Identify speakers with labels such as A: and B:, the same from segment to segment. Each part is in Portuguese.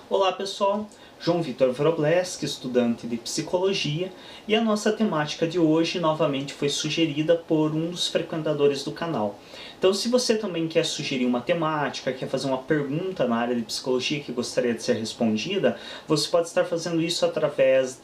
A: Olá pessoal, João Vitor Wrobleski, estudante de Psicologia, e a nossa temática de hoje novamente foi sugerida por um dos frequentadores do canal. Então se você também quer sugerir uma temática, quer fazer uma pergunta na área de Psicologia que gostaria de ser respondida, você pode estar fazendo isso através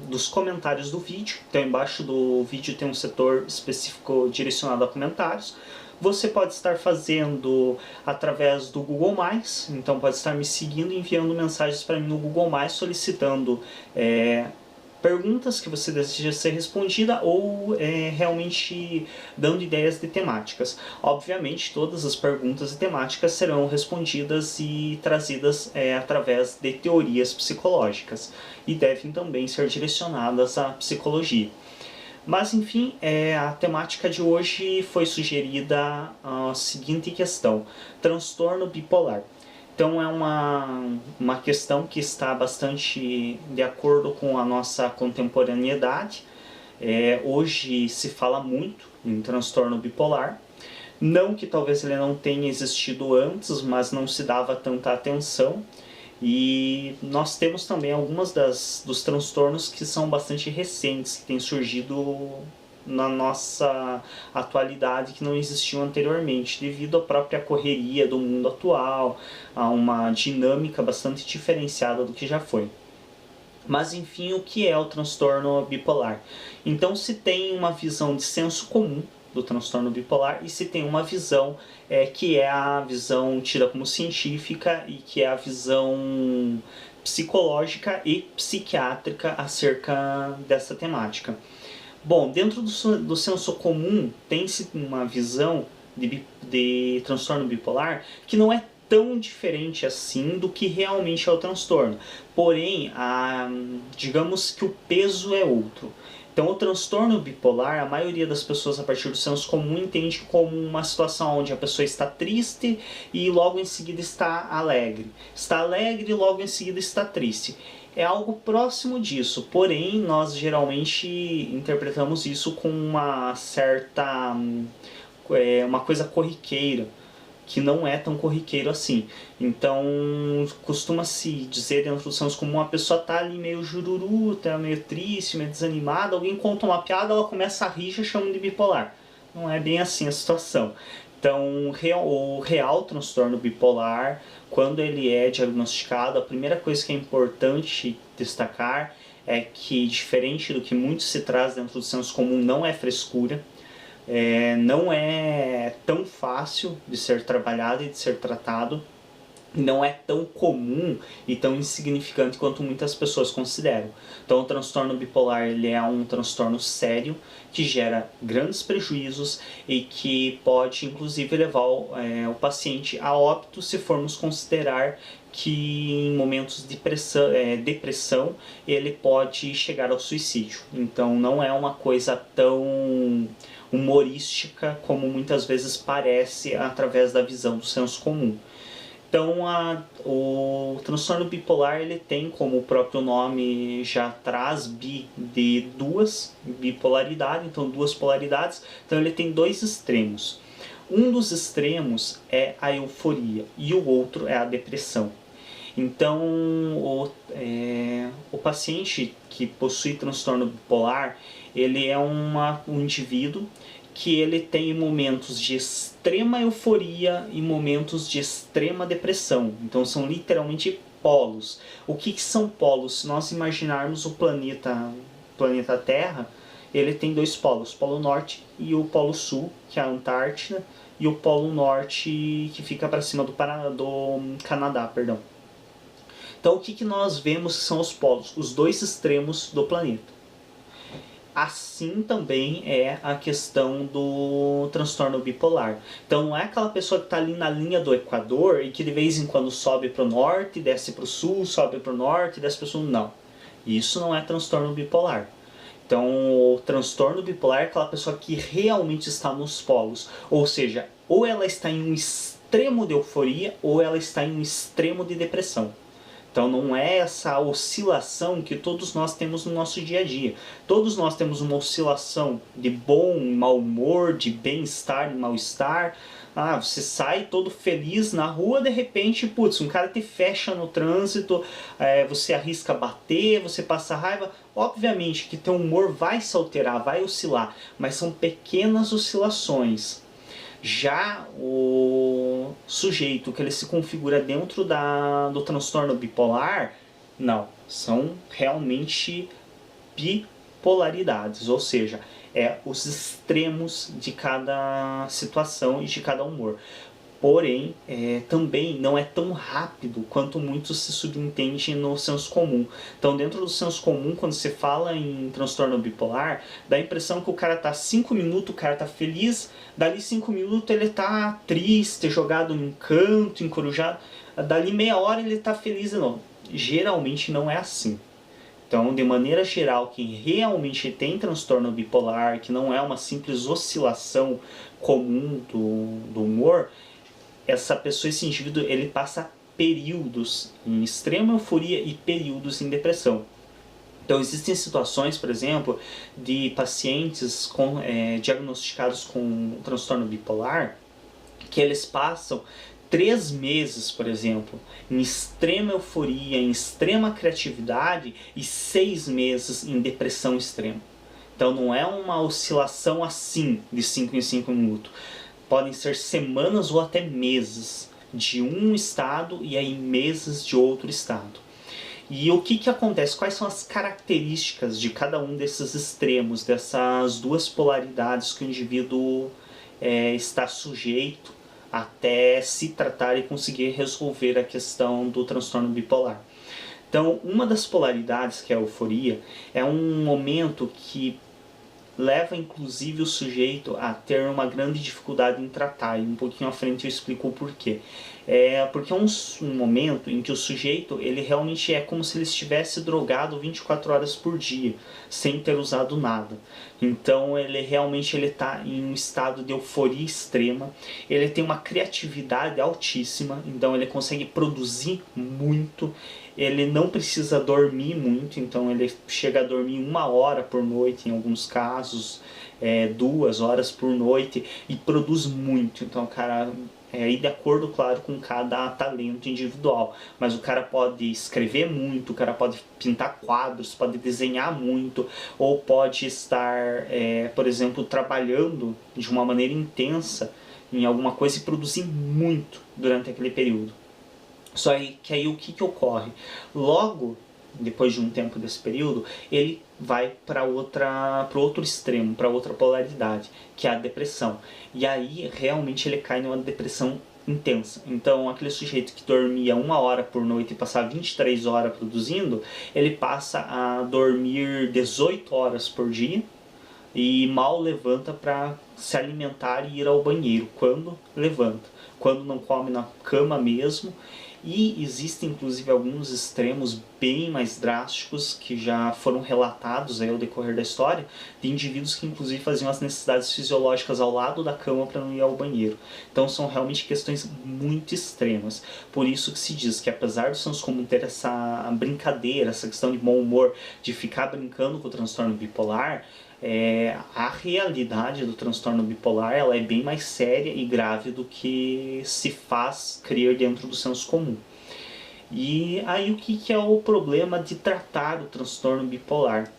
A: dos comentários do vídeo. Então embaixo do vídeo tem um setor específico direcionado a comentários. Você pode estar fazendo através do Google+, então pode estar me seguindo e enviando mensagens para mim no Google+, solicitando perguntas que você deseja ser respondida ou realmente dando ideias de temáticas. Obviamente, todas as perguntas e temáticas serão respondidas e trazidas através de teorias psicológicas e devem também ser direcionadas à psicologia. Mas enfim, a temática de hoje foi sugerida a seguinte questão: transtorno bipolar. Então é uma questão que está bastante de acordo com a nossa contemporaneidade. Hoje se fala muito em transtorno bipolar. Não que talvez ele não tenha existido antes, mas não se dava tanta atenção. E nós temos também algumas dos transtornos que são bastante recentes, que têm surgido na nossa atualidade, que não existiam anteriormente, devido à própria correria do mundo atual, a uma dinâmica bastante diferenciada do que já foi. Mas enfim, o que é o transtorno bipolar? Então se tem uma visão de senso comum do transtorno bipolar e se tem uma visão que é a visão tida como científica e que é a visão psicológica e psiquiátrica acerca dessa temática. Bom, dentro do senso comum tem-se uma visão de transtorno bipolar que não é tão diferente assim do que realmente é o transtorno. Porém, digamos que o peso é outro. Então, o transtorno bipolar, a maioria das pessoas, a partir do senso comum, entende como uma situação onde a pessoa está triste e logo em seguida está alegre. Está alegre e logo em seguida está triste. É algo próximo disso, porém, nós geralmente interpretamos isso com uma certa uma coisa corriqueira, que não é tão corriqueiro assim. Então, costuma-se dizer dentro do senso comum, a pessoa tá ali meio jururu, tá meio triste, meio desanimada, alguém conta uma piada, ela começa a rir e já chama de bipolar. Não é bem assim a situação. Então, o real transtorno bipolar, quando ele é diagnosticado, a primeira coisa que é importante destacar é que, diferente do que muito se traz dentro do senso comum, não é frescura. Não é tão fácil de ser trabalhado e de ser tratado, não é tão comum e tão insignificante quanto muitas pessoas consideram. Então o transtorno bipolar ele é um transtorno sério que gera grandes prejuízos e que pode inclusive levar o paciente a óbito se formos considerar que em momentos de depressão ele pode chegar ao suicídio. Então não é uma coisa tão humorística como muitas vezes parece através da visão do senso comum. Então o transtorno bipolar ele tem, como o próprio nome já traz, de bipolaridade, então duas polaridades, então ele tem dois extremos. Um dos extremos é a euforia e o outro é a depressão. Então o paciente que possui transtorno bipolar, ele é um indivíduo que ele tem momentos de extrema euforia e momentos de extrema depressão. Então são literalmente polos. O que são polos? Se nós imaginarmos o planeta Terra, ele tem dois polos, o Polo Norte e o Polo Sul, que é a Antártida, e o Polo Norte que fica para cima do Canadá, perdão. Então o que nós vemos que são os polos? Os dois extremos do planeta. Assim também é a questão do transtorno bipolar. Então não é aquela pessoa que está ali na linha do Equador e que de vez em quando sobe para o norte, desce para o sul, sobe para o norte, desce para o sul. Não. Isso não é transtorno bipolar. Então o transtorno bipolar é aquela pessoa que realmente está nos polos. Ou seja, ou ela está em um extremo de euforia ou ela está em um extremo de depressão. Então não é essa oscilação que todos nós temos no nosso dia a dia. Todos nós temos uma oscilação de bom e mau humor, de bem-estar e mal-estar, Ah, você sai todo feliz na rua, de repente, putz, um cara te fecha no trânsito, você arrisca bater, você passa raiva. Obviamente que teu humor vai se alterar, vai oscilar, mas são pequenas oscilações. Já o sujeito que ele se configura dentro do transtorno bipolar, não, são realmente bipolaridades, ou seja, os extremos de cada situação e de cada humor. Porém, também não é tão rápido quanto muito se subentende no senso comum. Então, dentro do senso comum, quando você fala em transtorno bipolar, dá a impressão que o cara tá 5 minutos, o cara tá feliz, dali 5 minutos ele tá triste, jogado num canto, encorujado, dali meia hora ele tá feliz de novo. Geralmente não é assim. Então, de maneira geral, quem realmente tem transtorno bipolar, que não é uma simples oscilação comum do humor, essa pessoa, esse indivíduo, ele passa períodos em extrema euforia e períodos em depressão. Então, existem situações, por exemplo, de pacientes diagnosticados com transtorno bipolar, que eles passam 3 meses, por exemplo, em extrema euforia, em extrema criatividade e 6 meses em depressão extrema. Então não é uma oscilação assim de 5 em 5 minutos. Podem ser semanas ou até meses de um estado e aí meses de outro estado. E o que acontece? Quais são as características de cada um desses extremos, dessas duas polaridades que o indivíduo está sujeito até se tratar e conseguir resolver a questão do transtorno bipolar? Então, uma das polaridades, que é a euforia, é um momento que leva inclusive o sujeito a ter uma grande dificuldade em tratar, e um pouquinho à frente eu explico o porquê. Porque é um momento em que o sujeito, ele realmente é como se ele estivesse drogado 24 horas por dia, sem ter usado nada. Então ele realmente está em um estado de euforia extrema, ele tem uma criatividade altíssima, então ele consegue produzir muito, ele não precisa dormir muito, então ele chega a dormir 1 hora por noite em alguns casos, 2 horas por noite, e produz muito. Então o cara, aí de acordo, claro, com cada talento individual, mas o cara pode escrever muito, o cara pode pintar quadros, pode desenhar muito, ou pode estar, por exemplo, trabalhando de uma maneira intensa em alguma coisa e produzir muito durante aquele período. Só que aí o que ocorre? Logo depois de um tempo desse período, ele vai para outro extremo, para outra polaridade, que é a depressão. E aí realmente ele cai numa depressão intensa. Então aquele sujeito que dormia 1 hora por noite e passava 23 horas produzindo, ele passa a dormir 18 horas por dia e mal levanta para se alimentar e ir ao banheiro, quando levanta. Quando não come na cama mesmo. E existem inclusive alguns extremos bem mais drásticos que já foram relatados aí ao decorrer da história, de indivíduos que inclusive faziam as necessidades fisiológicas ao lado da cama para não ir ao banheiro. Então são realmente questões muito extremas. Por isso que se diz que, apesar do senso comum ter essa brincadeira, essa questão de bom humor, de ficar brincando com o transtorno bipolar, a realidade do transtorno bipolar, ela é bem mais séria e grave do que se faz crer dentro do senso comum. E aí o que é o problema de tratar o transtorno bipolar?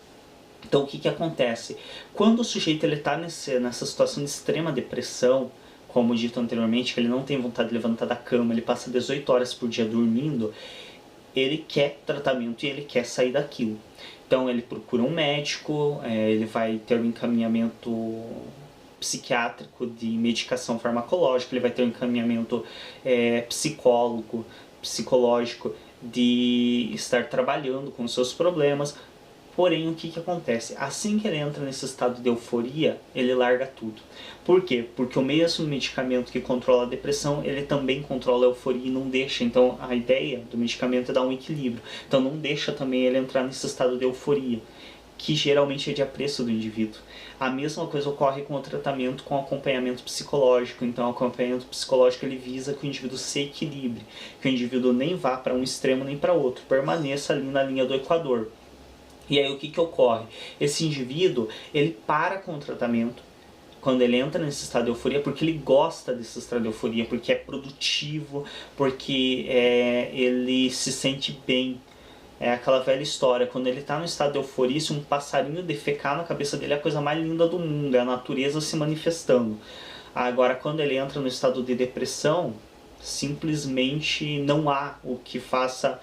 A: Então o que acontece? Quando o sujeito está nessa situação de extrema depressão, como dito anteriormente, que ele não tem vontade de levantar da cama, ele passa 18 horas por dia dormindo, ele quer tratamento e ele quer sair daquilo. Então ele procura um médico, ele vai ter um encaminhamento psiquiátrico de medicação farmacológica, ele vai ter um encaminhamento psicológico de estar trabalhando com seus problemas. Porém, o que acontece? Assim que ele entra nesse estado de euforia, ele larga tudo. Por quê? Porque o mesmo medicamento que controla a depressão, ele também controla a euforia e não deixa. Então, a ideia do medicamento é dar um equilíbrio. Então, não deixa também ele entrar nesse estado de euforia, que geralmente é de apreço do indivíduo. A mesma coisa ocorre com o tratamento com acompanhamento psicológico. Então, o acompanhamento psicológico ele visa que o indivíduo se equilibre, que o indivíduo nem vá para um extremo nem para outro, permaneça ali na linha do equador. E aí o que ocorre? Esse indivíduo, ele para com o tratamento, quando ele entra nesse estado de euforia, porque ele gosta desse estado de euforia, porque é produtivo, porque ele se sente bem. É aquela velha história, quando ele está no estado de euforia, se um passarinho defecar na cabeça dele é a coisa mais linda do mundo, é a natureza se manifestando. Agora, quando ele entra no estado de depressão, simplesmente não há o que faça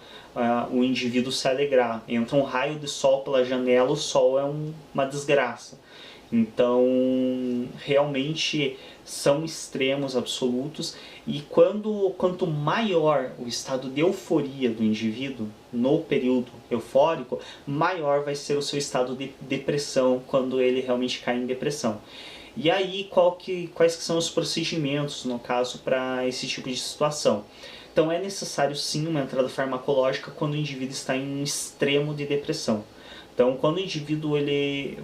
A: o indivíduo se alegrar. Entra um raio de sol pela janela, o sol é uma desgraça. Então, realmente são extremos absolutos, e quanto maior o estado de euforia do indivíduo no período eufórico, maior vai ser o seu estado de depressão quando ele realmente cai em depressão. E aí, quais que são os procedimentos, no caso, para esse tipo de situação? Então, é necessário sim uma entrada farmacológica quando o indivíduo está em um extremo de depressão. Então, quando o indivíduo,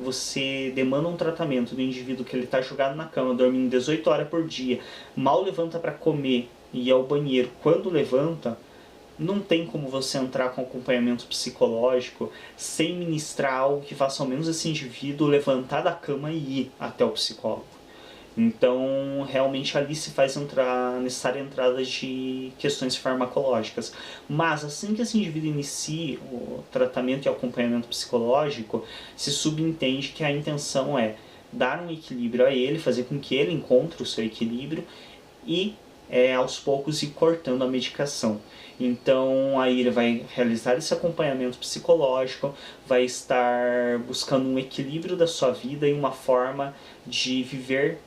A: você demanda um tratamento do indivíduo que ele está jogado na cama, dormindo 18 horas por dia, mal levanta para comer e ir ao banheiro, quando levanta, não tem como você entrar com acompanhamento psicológico sem ministrar algo que faça ao menos esse indivíduo levantar da cama e ir até o psicólogo. Então, realmente ali se faz necessária a entrada de questões farmacológicas. Mas assim que esse indivíduo inicie o tratamento e acompanhamento psicológico, se subentende que a intenção é dar um equilíbrio a ele, fazer com que ele encontre o seu equilíbrio e aos poucos ir cortando a medicação. Então aí ele vai realizar esse acompanhamento psicológico, vai estar buscando um equilíbrio da sua vida e uma forma de viver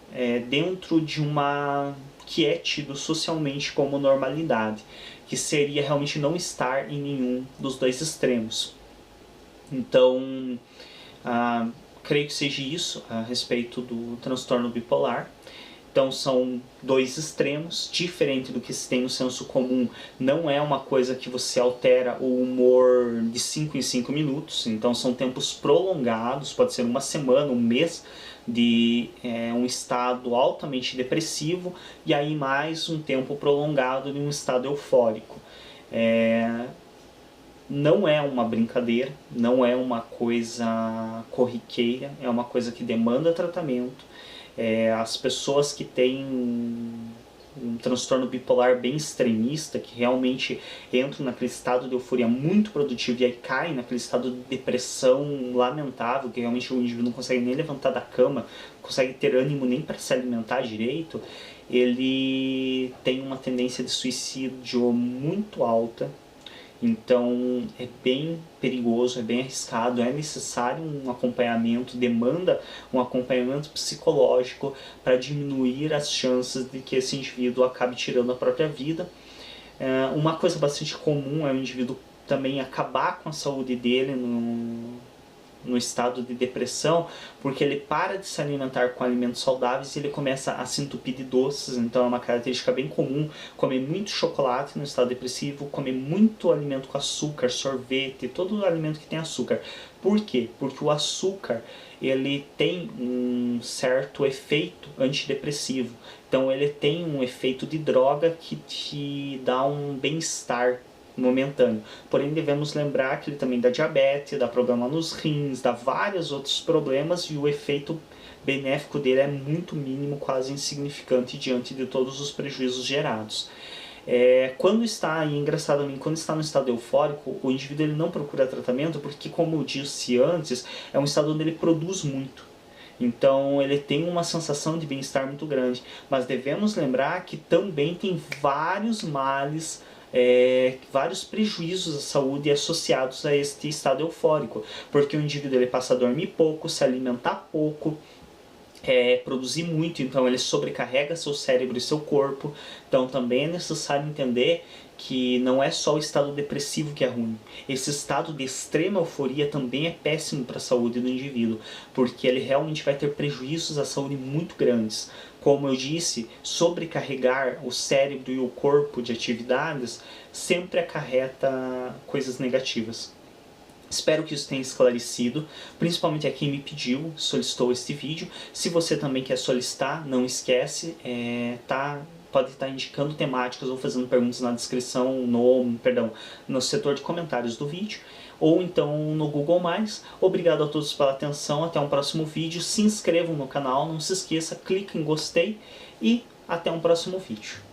A: dentro de uma que é tido socialmente como normalidade, que seria realmente não estar em nenhum dos dois extremos. Então, creio que seja isso a respeito do transtorno bipolar. Então são dois extremos, diferente do que se tem no senso comum. Não é uma coisa que você altera o humor de 5 em 5 minutos, então são tempos prolongados, pode ser uma semana, um mês, de um estado altamente depressivo, e aí mais um tempo prolongado de um estado eufórico. Não é uma brincadeira, não é uma coisa corriqueira, é uma coisa que demanda tratamento. As pessoas que têm um transtorno bipolar bem extremista, que realmente entram naquele estado de euforia muito produtivo e aí caem naquele estado de depressão lamentável, que realmente o indivíduo não consegue nem levantar da cama, não consegue ter ânimo nem para se alimentar direito, ele tem uma tendência de suicídio muito alta. Então é bem perigoso, é bem arriscado, é necessário um acompanhamento, demanda um acompanhamento psicológico para diminuir as chances de que esse indivíduo acabe tirando a própria vida. Uma coisa bastante comum é o indivíduo também acabar com a saúde dele no estado de depressão, porque ele para de se alimentar com alimentos saudáveis e ele começa a se entupir de doces. Então é uma característica bem comum comer muito chocolate no estado depressivo, comer muito alimento com açúcar, sorvete, todo alimento que tem açúcar. Por quê? Porque o açúcar ele tem um certo efeito antidepressivo, então ele tem um efeito de droga que te dá um bem-estar momentâneo. Porém, devemos lembrar que ele também dá diabetes, dá problema nos rins, dá vários outros problemas, e o efeito benéfico dele é muito mínimo, quase insignificante diante de todos os prejuízos gerados. Quando está no estado eufórico, o indivíduo ele não procura tratamento porque, como eu disse antes, é um estado onde ele produz muito. Então ele tem uma sensação de bem-estar muito grande. Mas devemos lembrar que também tem vários males, vários prejuízos à saúde associados a este estado eufórico, porque o indivíduo ele passa a dormir pouco, se alimentar pouco, produzir muito, então ele sobrecarrega seu cérebro e seu corpo. Então também é necessário entender que não é só o estado depressivo que é ruim. Esse estado de extrema euforia também é péssimo para a saúde do indivíduo, porque ele realmente vai ter prejuízos à saúde muito grandes. Como eu disse, sobrecarregar o cérebro e o corpo de atividades sempre acarreta coisas negativas. Espero que isso tenha esclarecido, principalmente a quem me pediu, solicitou este vídeo. Se você também quer solicitar, não esquece, pode estar indicando temáticas ou fazendo perguntas na descrição, no setor de comentários do vídeo. ou então no Google+. Obrigado a todos pela atenção, até um próximo vídeo, se inscrevam no canal, não se esqueça, clique em gostei e até um próximo vídeo.